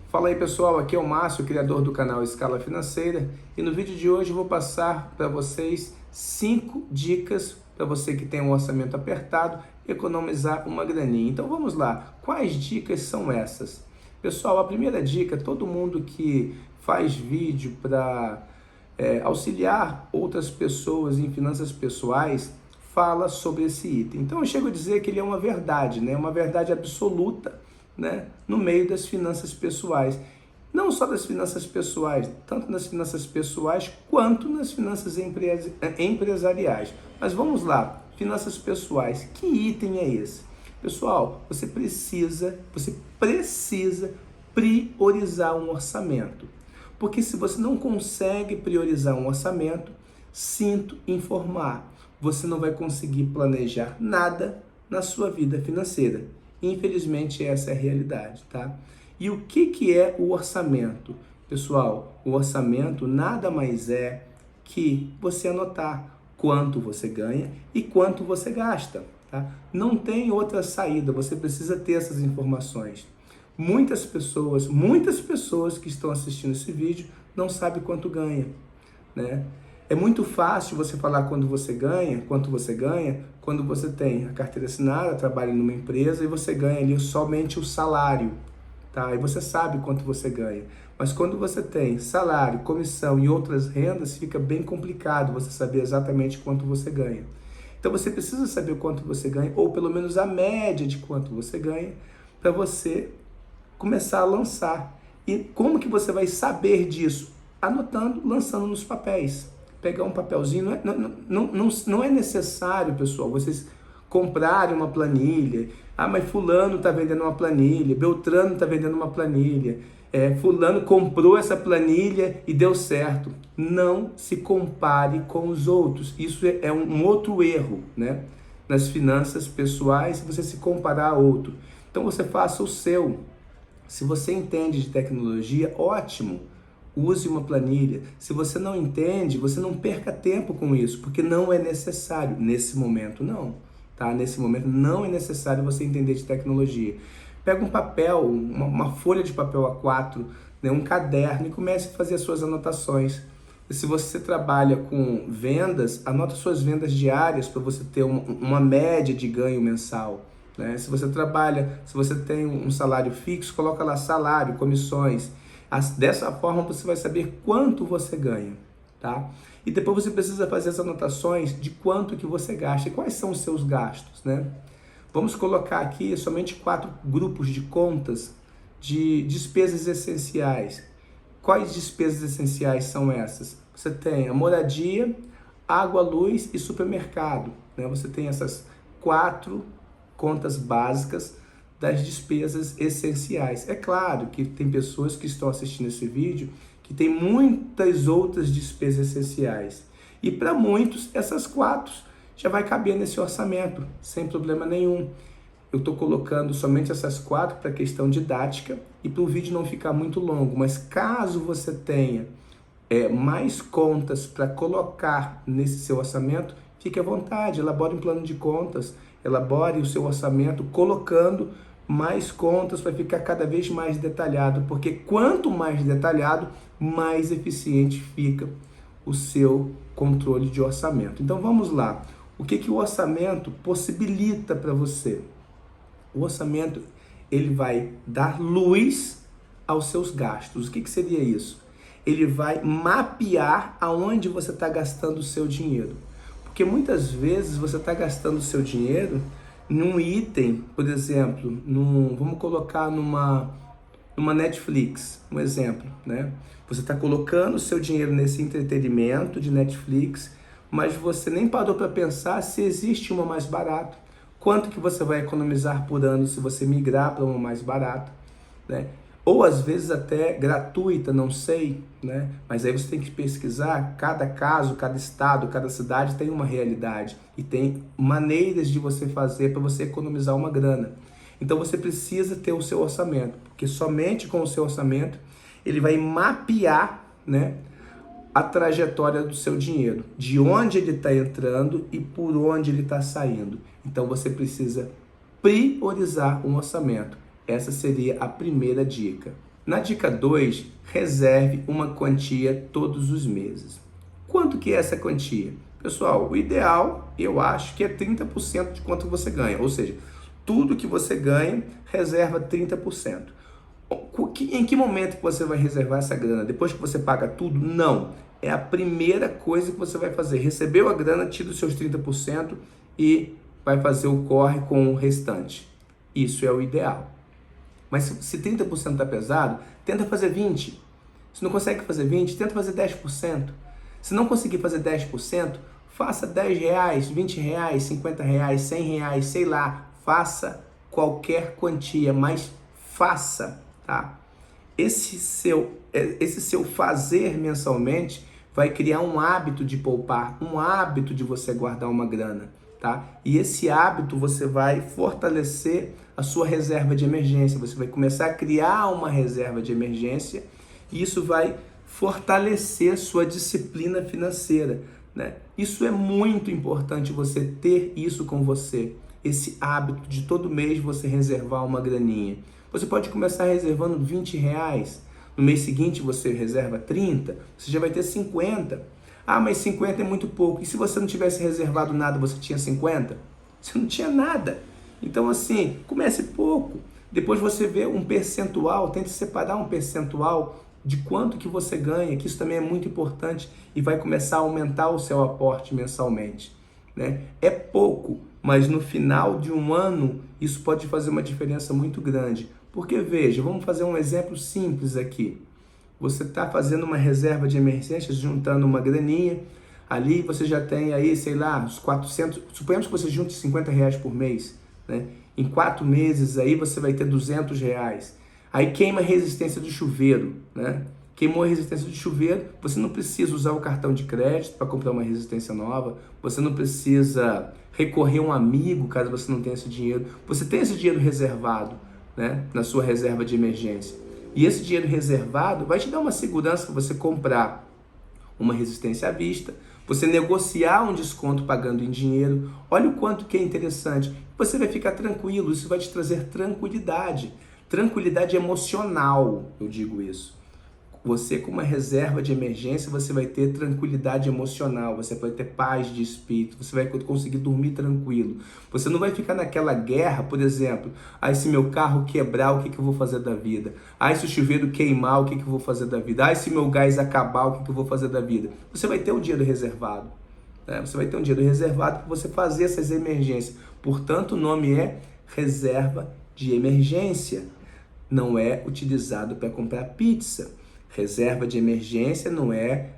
Fala aí pessoal, aqui é o Márcio, criador do canal Escala Financeira, e no vídeo de hoje eu vou passar para vocês 5 dicas para você que tem um orçamento apertado economizar uma graninha. Então vamos lá, quais dicas são essas? Pessoal, a primeira dica, todo mundo que faz vídeo para auxiliar outras pessoas em finanças pessoais fala sobre esse item. Então eu chego a dizer que ele é uma verdade, né? Uma verdade absoluta, né, no meio das finanças pessoais. Não só das finanças pessoais, tanto nas finanças pessoais quanto nas finanças empresariais. Mas vamos lá, finanças pessoais, que item é esse? Pessoal, você precisa priorizar um orçamento. Porque se você não consegue priorizar um orçamento, sinto informar, você não vai conseguir planejar nada na sua vida financeira. Infelizmente, essa é a realidade, tá? E o que é o orçamento? Pessoal, o orçamento nada mais é que você anotar quanto você ganha e quanto você gasta, tá? Não tem outra saída, você precisa ter essas informações. Muitas pessoas que estão assistindo esse vídeo não sabem quanto ganha, né? É muito fácil você falar quanto você ganha, quando você tem a carteira assinada, trabalha numa empresa e você ganha ali somente o salário, tá? E você sabe quanto você ganha. Mas quando você tem salário, comissão e outras rendas, fica bem complicado você saber exatamente quanto você ganha. Então você precisa saber quanto você ganha, ou pelo menos a média de quanto você ganha, para você começar a lançar. E como que você vai saber disso? Anotando, lançando nos papéis. Pegar um papelzinho, não é necessário, pessoal, vocês comprarem uma planilha. Ah, mas fulano está vendendo uma planilha, Beltrano está vendendo uma planilha, fulano comprou essa planilha e deu certo. Não se compare com os outros. Isso é um outro erro, né? Nas finanças pessoais, você se comparar a outro. Então você faça o seu. Se você entende de tecnologia, ótimo. Use uma planilha. Se você não entende, você não perca tempo com isso, porque não é necessário nesse momento, não. Tá? Nesse momento não é necessário você entender de tecnologia. Pega um papel, uma folha de papel A4, né, um caderno e comece a fazer as suas anotações. E se você trabalha com vendas, anota suas vendas diárias para você ter uma média de ganho mensal. Né? Se você tem um salário fixo, coloca lá salário, comissões. Dessa forma você vai saber quanto você ganha, tá? E depois você precisa fazer as anotações de quanto que você gasta e quais são os seus gastos, né? Vamos colocar aqui somente 4 grupos de contas de despesas essenciais. Quais despesas essenciais são essas? Você tem a moradia, água, luz e supermercado, né? Você tem essas 4 contas básicas das despesas essenciais. É claro que tem pessoas que estão assistindo esse vídeo que tem muitas outras despesas essenciais. E para muitos, essas 4 já vai caber nesse orçamento, sem problema nenhum. Eu estou colocando somente essas 4 para questão didática e para o vídeo não ficar muito longo. Mas caso você tenha mais contas para colocar nesse seu orçamento, fique à vontade, elabore um plano de contas, elabore o seu orçamento colocando mais contas para ficar cada vez mais detalhado, porque quanto mais detalhado, mais eficiente fica o seu controle de orçamento. Então vamos lá, o que o orçamento possibilita para você? O orçamento, ele vai dar luz aos seus gastos. O que seria isso? Ele vai mapear aonde você está gastando o seu dinheiro. Porque muitas vezes você está gastando o seu dinheiro num item, por exemplo, vamos colocar numa Netflix, um exemplo, né? Você está colocando o seu dinheiro nesse entretenimento de Netflix, mas você nem parou para pensar se existe uma mais barata. Quanto que você vai economizar por ano se você migrar para uma mais barata, né? Ou às vezes até gratuita, não sei, né? Mas aí você tem que pesquisar, cada caso, cada estado, cada cidade tem uma realidade e tem maneiras de você fazer para você economizar uma grana. Então você precisa ter o seu orçamento, porque somente com o seu orçamento ele vai mapear, né, a trajetória do seu dinheiro, de onde ele está entrando e por onde ele está saindo. Então você precisa priorizar um orçamento. Essa seria a primeira dica. Na dica 2, reserve uma quantia todos os meses. Quanto que é essa quantia? Pessoal, o ideal, eu acho que é 30% de quanto você ganha. Ou seja, tudo que você ganha, reserva 30%. Em que momento que você vai reservar essa grana? Depois que você paga tudo? Não. É a primeira coisa que você vai fazer. Recebeu a grana, tira os seus 30% e vai fazer o corre com o restante. Isso é o ideal. Mas se 30% está pesado, tenta fazer 20%. Se não consegue fazer 20%, tenta fazer 10%. Se não conseguir fazer 10%, faça R$10, R$20, R$50, R$100, sei lá. Faça qualquer quantia, mas faça, tá? Esse seu fazer mensalmente vai criar um hábito de poupar, um hábito de você guardar uma grana, tá? E esse hábito você vai fortalecer a sua reserva de emergência, você vai começar a criar uma reserva de emergência e isso vai fortalecer sua disciplina financeira, né? Isso é muito importante, você ter isso com você, esse hábito de todo mês você reservar uma graninha. Você pode começar reservando R$20, no mês seguinte você reserva 30, você já vai ter 50. Ah, mas 50 é muito pouco. E se você não tivesse reservado nada, você tinha 50? Você não tinha nada. Então assim, comece pouco. Depois você vê um percentual, tente separar um percentual de quanto que você ganha, que isso também é muito importante e vai começar a aumentar o seu aporte mensalmente, né? É pouco, mas no final de um ano isso pode fazer uma diferença muito grande. Porque veja, vamos fazer um exemplo simples aqui. Você está fazendo uma reserva de emergência, juntando uma graninha, ali você já tem aí, sei lá, uns 400, suponhamos que você junte R$50 por mês, né? Em 4 meses aí você vai ter R$200. Aí queima a resistência do chuveiro, né? Queimou a resistência do chuveiro, você não precisa usar o cartão de crédito para comprar uma resistência nova, você não precisa recorrer a um amigo caso você não tenha esse dinheiro, você tem esse dinheiro reservado, né, na sua reserva de emergência. E esse dinheiro reservado vai te dar uma segurança para você comprar uma resistência à vista, você negociar um desconto pagando em dinheiro. Olha o quanto que é interessante. Você vai ficar tranquilo, isso vai te trazer tranquilidade. Tranquilidade emocional, eu digo isso. Você com uma reserva de emergência, você vai ter tranquilidade emocional, você vai ter paz de espírito, você vai conseguir dormir tranquilo. Você não vai ficar naquela guerra, por exemplo, se meu carro quebrar, o que eu vou fazer da vida? Se o chuveiro queimar, o que eu vou fazer da vida? Se meu gás acabar, o que eu vou fazer da vida? Você vai ter um dinheiro reservado, né? Você vai ter um dinheiro reservado para você fazer essas emergências. Portanto, o nome é reserva de emergência. Não é utilizado para comprar pizza. Reserva de emergência não é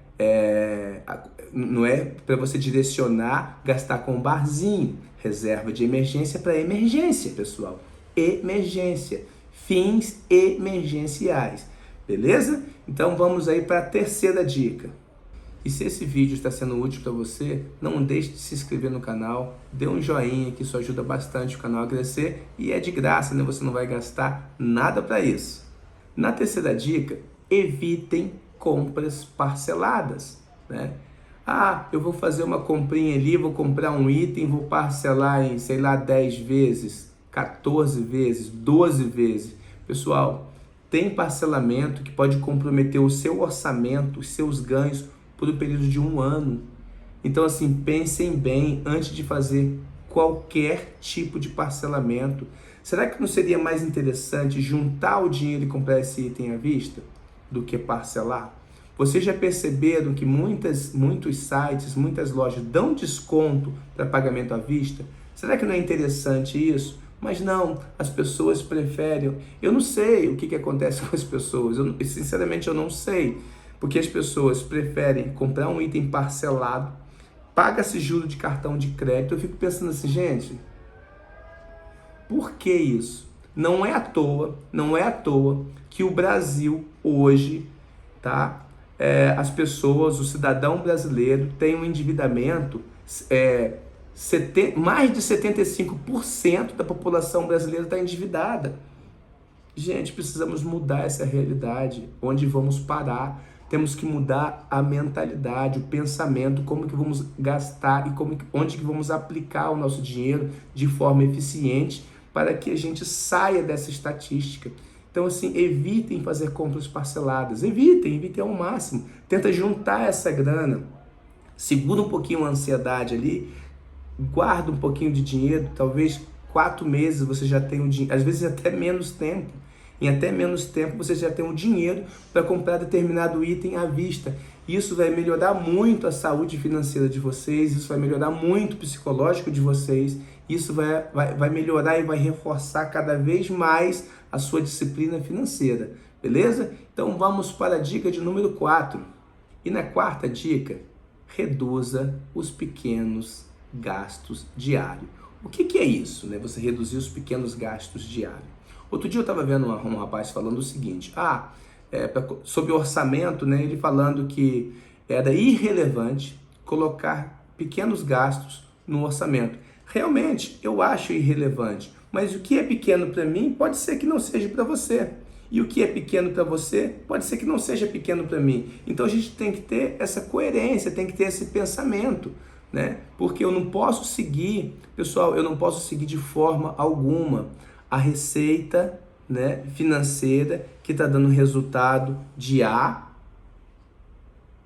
para você direcionar, gastar com um barzinho. Reserva de emergência para emergência, pessoal. Emergência. Fins emergenciais. Beleza? Então vamos aí para a terceira dica. E se esse vídeo está sendo útil para você, não deixe de se inscrever no canal, dê um joinha que isso ajuda bastante o canal a crescer e é de graça, né? Você não vai gastar nada para isso. Na terceira dica, evitem compras parceladas, né? Eu vou fazer uma comprinha ali, vou comprar um item, vou parcelar em, sei lá, 10 vezes, 14 vezes, 12 vezes. Pessoal, tem parcelamento que pode comprometer o seu orçamento, os seus ganhos por um período de 1 ano. Então, assim, pensem bem antes de fazer qualquer tipo de parcelamento. Será que não seria mais interessante juntar o dinheiro e comprar esse item à vista do que parcelar? Vocês já perceberam que muitos sites, muitas lojas dão desconto para pagamento à vista? Será que não é interessante isso? Mas não, as pessoas preferem. Eu não sei o que acontece com as pessoas, sinceramente eu não sei. Porque as pessoas preferem comprar um item parcelado, paga-se juros de cartão de crédito. Eu fico pensando assim, gente, por que isso? Não é à toa que o Brasil hoje, tá? As pessoas, o cidadão brasileiro tem um endividamento, mais de 75% da população brasileira está endividada. Gente, precisamos mudar essa realidade. Onde vamos parar? Temos que mudar a mentalidade, o pensamento, como que vamos gastar e onde que vamos aplicar o nosso dinheiro de forma eficiente para que a gente saia dessa estatística Então, assim, evitem fazer compras parceladas. Evitem ao máximo. Tenta juntar essa grana. Segura um pouquinho a ansiedade ali. Guarda um pouquinho de dinheiro. Talvez 4 meses você já tenha o dinheiro. Às vezes até menos tempo. Em até menos tempo você já tem o dinheiro para comprar determinado item à vista. Isso vai melhorar muito a saúde financeira de vocês, isso vai melhorar muito o psicológico de vocês, isso vai melhorar e vai reforçar cada vez mais a sua disciplina financeira, beleza? Então vamos para a dica de número 4. E na quarta dica, reduza os pequenos gastos diários. O que é isso, né? Você reduzir os pequenos gastos diários. Outro dia eu estava vendo um rapaz falando o seguinte, sobre orçamento, né? Ele falando que era irrelevante colocar pequenos gastos no orçamento. Realmente, eu acho irrelevante, mas o que é pequeno para mim pode ser que não seja para você. E o que é pequeno para você pode ser que não seja pequeno para mim. Então a gente tem que ter essa coerência, tem que ter esse pensamento, né? Porque eu não posso seguir, pessoal, eu não posso seguir de forma alguma a receita, né, financeira que está dando resultado de A,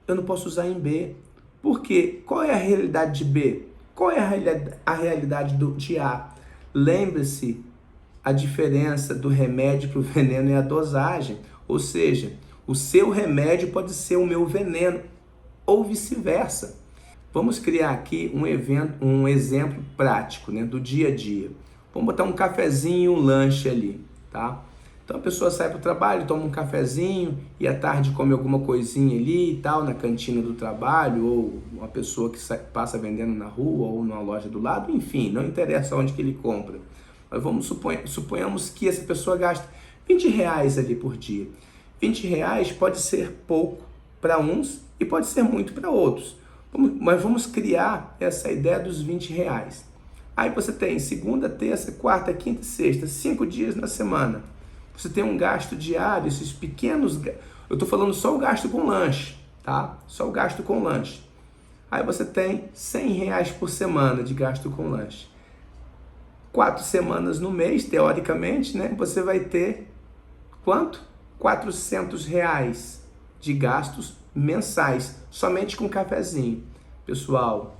eu não posso usar em B. Por quê? Qual é a realidade de B? Qual é a realidade de A? Lembre-se, a diferença do remédio para o veneno é a dosagem. Ou seja, o seu remédio pode ser o meu veneno, ou vice-versa. Vamos criar aqui um exemplo prático, né, do dia a dia. Vamos botar um cafezinho, um lanche ali, tá? Então a pessoa sai para o trabalho, toma um cafezinho e à tarde come alguma coisinha ali e tal, na cantina do trabalho, ou uma pessoa que passa vendendo na rua ou numa loja do lado, enfim, não interessa onde que ele compra. Mas suponhamos que essa pessoa gasta R$20 ali por dia. R$20 pode ser pouco para uns e pode ser muito para outros. Mas vamos criar essa ideia dos R$20. Aí você tem segunda, terça, quarta, quinta e sexta, 5 dias na semana. Você tem um gasto diário, esses pequenos... Eu estou falando só o gasto com lanche, tá? Só o gasto com lanche. Aí você tem R$100 por semana de gasto com lanche. 4 semanas no mês, teoricamente, né? Você vai ter quanto? R$400 de gastos mensais, somente com cafezinho. Pessoal,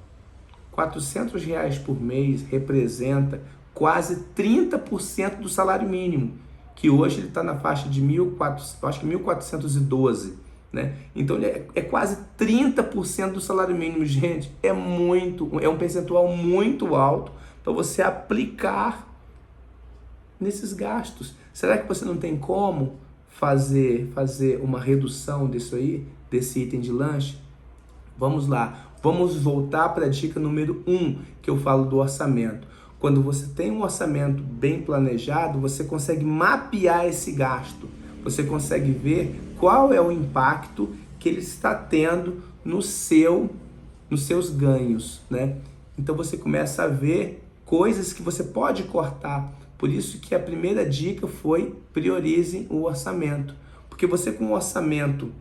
R$400 por mês representa quase 30% do salário mínimo, que hoje ele está na faixa de 1.412, né? Então é quase 30% do salário mínimo, gente. É um percentual muito alto para você aplicar nesses gastos. Será que você não tem como fazer uma redução disso aí, desse item de lanche? Vamos lá. Vamos voltar para a dica número 1, que eu falo do orçamento. Quando você tem um orçamento bem planejado, você consegue mapear esse gasto. Você consegue ver qual é o impacto que ele está tendo nos seus ganhos, né? Então você começa a ver coisas que você pode cortar. Por isso que a primeira dica foi: priorize o orçamento. Porque você com um orçamento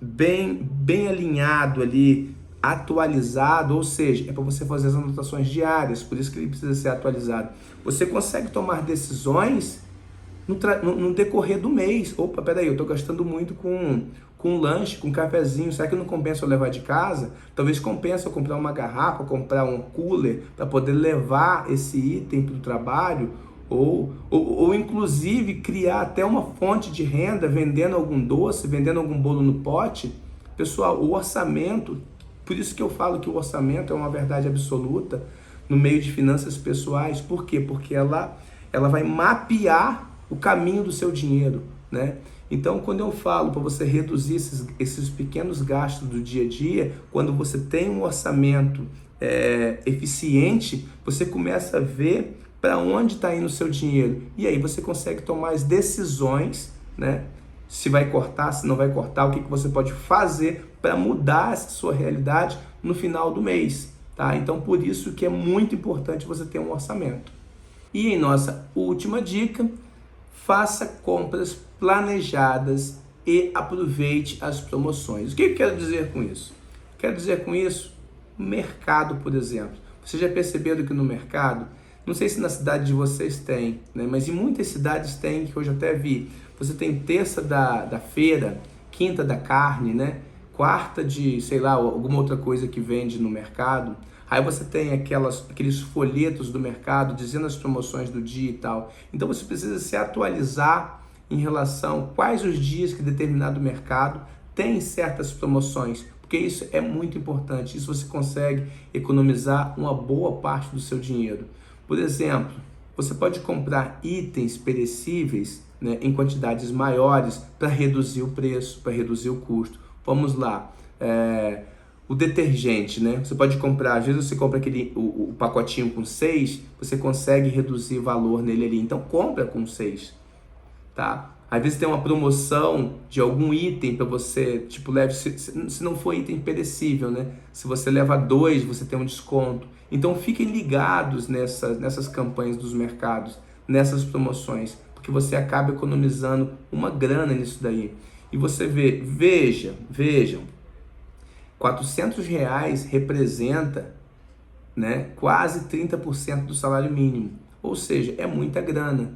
bem alinhado ali, atualizado, ou seja, é para você fazer as anotações diárias, por isso que ele precisa ser atualizado. Você consegue tomar decisões no decorrer do mês. Opa, peraí, eu estou gastando muito com lanche, com cafezinho, será que não compensa eu levar de casa? Talvez compensa eu comprar uma garrafa, comprar um cooler para poder levar esse item para o trabalho, ou inclusive criar até uma fonte de renda vendendo algum doce, vendendo algum bolo no pote. Pessoal, o orçamento... Por isso que eu falo que o orçamento é uma verdade absoluta no meio de finanças pessoais. Por quê? Porque ela vai mapear o caminho do seu dinheiro, né? Então, quando eu falo para você reduzir esses pequenos gastos do dia a dia, quando você tem um orçamento eficiente, você começa a ver para onde está indo o seu dinheiro. E aí você consegue tomar as decisões, né? Se vai cortar, se não vai cortar, o que você pode fazer para mudar essa sua realidade no final do mês, tá? Então, por isso que é muito importante você ter um orçamento. E em nossa última dica, faça compras planejadas e aproveite as promoções. O que eu quero dizer com isso? Quero dizer com isso, mercado, por exemplo. Vocês já perceberam que no mercado, não sei se na cidade de vocês tem, né? Mas em muitas cidades tem, que eu já até vi. você tem terça da feira, quinta da carne, né? Quarta de, sei lá, alguma outra coisa que vende no mercado. Aí você tem aqueles folhetos do mercado dizendo as promoções do dia e tal. Então você precisa se atualizar em relação a quais os dias que determinado mercado tem certas promoções, porque isso é muito importante. Isso você consegue economizar uma boa parte do seu dinheiro. Por exemplo, você pode comprar itens perecíveis, né, em quantidades maiores para reduzir o preço, para reduzir o custo. Vamos lá, o detergente, né? Você pode comprar, às vezes você compra o pacotinho com 6, você consegue reduzir o valor nele ali. Então compra com 6, tá? Às vezes tem uma promoção de algum item para você, tipo, leve, se não for item perecível, né? Se você leva 2, você tem um desconto. Então fiquem ligados nessas campanhas dos mercados, nessas promoções, porque você acaba economizando uma grana nisso daí. E você vejam, R$400 representa, né, quase 30% do salário mínimo, ou seja, é muita grana.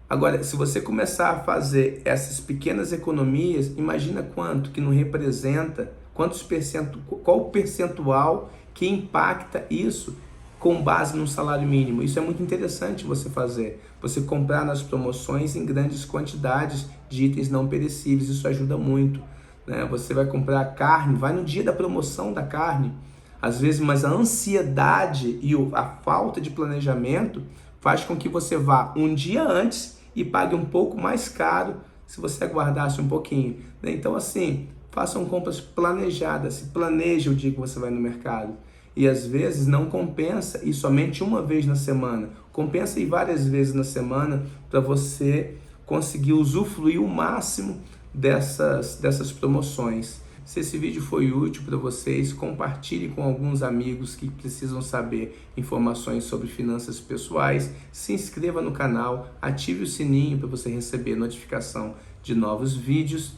Agora, se você começar a fazer essas pequenas economias, imagina quanto que não representa, qual o percentual que impacta isso com base no salário mínimo. Isso é muito interessante você fazer. Você comprar nas promoções em grandes quantidades de itens não perecíveis, isso ajuda muito, né? Você vai comprar carne, vai no dia da promoção da carne, às vezes, mas a ansiedade e a falta de planejamento faz com que você vá um dia antes e pague um pouco mais caro se você aguardasse um pouquinho, né? Então, assim, façam compras planejadas, se planeje o dia que você vai no mercado. E às vezes não compensa ir somente uma vez na semana, compensa ir várias vezes na semana para você conseguir usufruir o máximo dessas promoções. Se esse vídeo foi útil para vocês, compartilhe com alguns amigos que precisam saber informações sobre finanças pessoais, se inscreva no canal, ative o sininho para você receber notificação de novos vídeos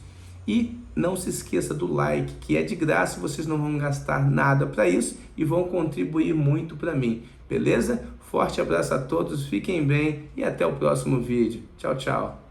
e não se esqueça do like, que é de graça, vocês não vão gastar nada para isso e vão contribuir muito para mim, beleza? Forte abraço a todos, fiquem bem e até o próximo vídeo. Tchau, tchau!